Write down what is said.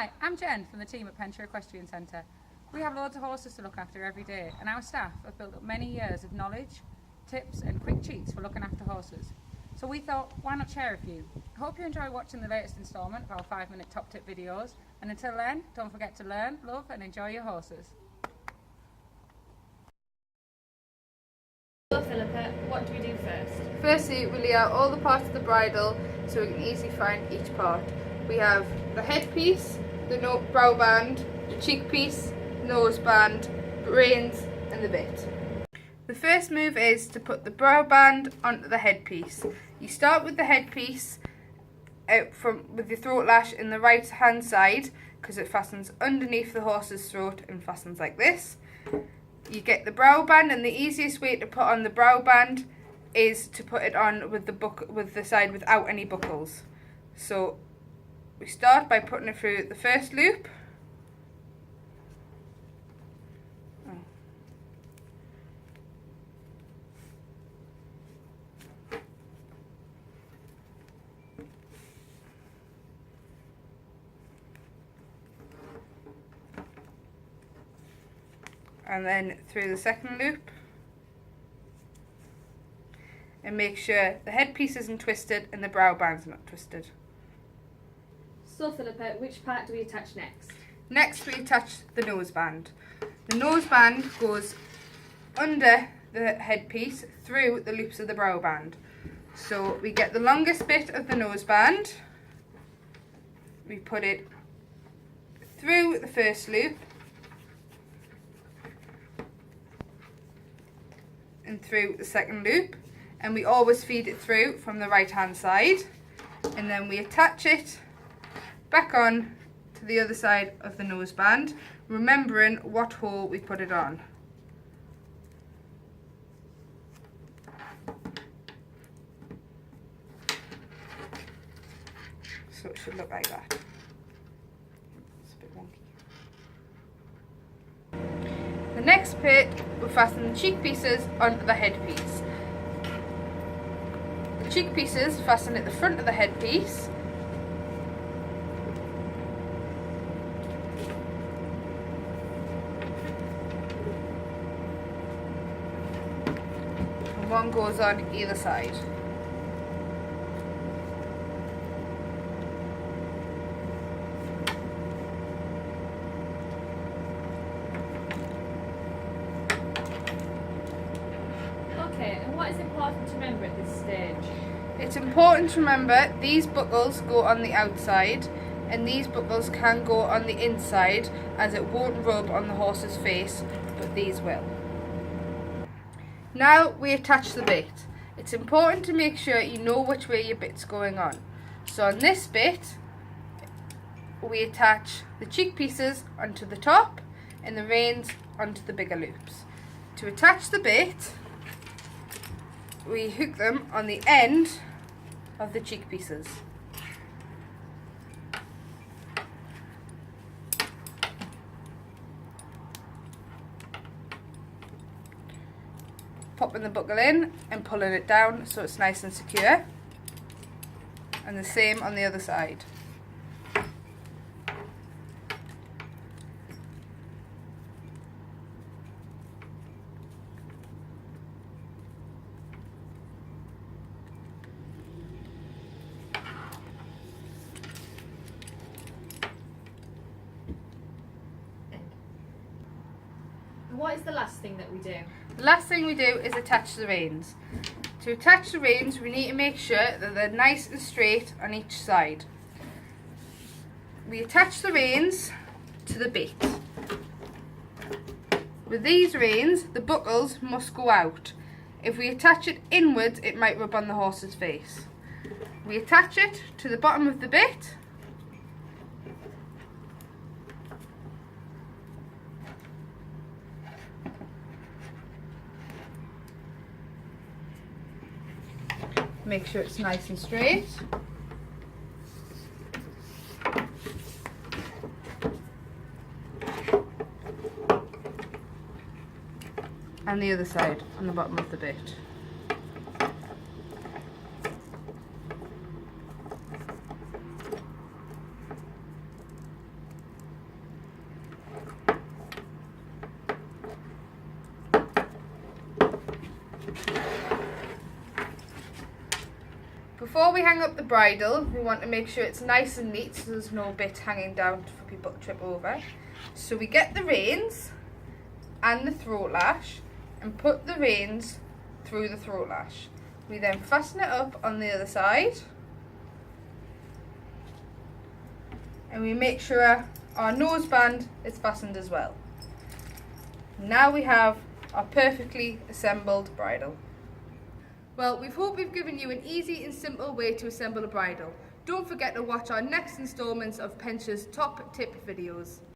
Hi, I'm Jen from the team at Penshire Equestrian Centre. We have loads of horses to look after every day, and our staff have built up many years of knowledge, tips and quick cheats for looking after horses. So we thought, why not share a few? I hope you enjoy watching the latest instalment of our 5-minute top tip videos, and until then, don't forget to learn, love and enjoy your horses. So Phillipa, what do we do first? Firstly, we lay out all the parts of the bridle so we can easily find each part. We have the headpiece, the brow band, the cheek piece, nose band, reins and the bit. The first move is to put the brow band onto the headpiece. You start with the headpiece with your throat lash in the right hand side because it fastens underneath the horse's throat and fastens like this. You get the brow band, and the easiest way to put on the brow band is to put it on with the side without any buckles. So we start by putting it through the first loop. And then through the second loop, and make sure the headpiece isn't twisted and the brow band's not twisted. So Phillipa, which part do we attach next? Next we attach the nose band. The nose band goes under the headpiece through the loops of the brow band. So we get the longest bit of the nose band, we put it through the first loop and through the second loop, and we always feed it through from the right hand side, and then we attach it back on to the other side of the nose band, remembering what hole we put it on. So it should look like that. It's a bit wonky. The next bit, we fasten the cheek pieces onto the headpiece. The cheek pieces fasten at the front of the headpiece. And one goes on either side. And what is important to remember at this stage? It's important to remember these buckles go on the outside and these buckles can go on the inside, as it won't rub on the horse's face, but these will. Now we attach the bit. It's important to make sure you know which way your bit's going on. So on this bit, we attach the cheek pieces onto the top and the reins onto the bigger loops. To attach the bit, we hook them on the end of the cheek pieces. Popping the buckle in and pulling it down so it's nice and secure, and the same on the other side. What is the last thing that we do? The last thing we do is attach the reins. To attach the reins, we need to make sure that they're nice and straight on each side. We attach the reins to the bit. With these reins, the buckles must go out. If we attach it inwards, it might rub on the horse's face. We attach it to the bottom of the bit. Make sure it's nice and straight. And the other side on the bottom of the bit. Before we hang up the bridle, we want to make sure it's nice and neat so there's no bit hanging down for people to trip over. So we get the reins and the throat lash and put the reins through the throat lash. We then fasten it up on the other side and we make sure our noseband is fastened as well. Now we have our perfectly assembled bridle. Well, we hope we've given you an easy and simple way to assemble a bridle. Don't forget to watch our next instalments of Pensha's top tip videos.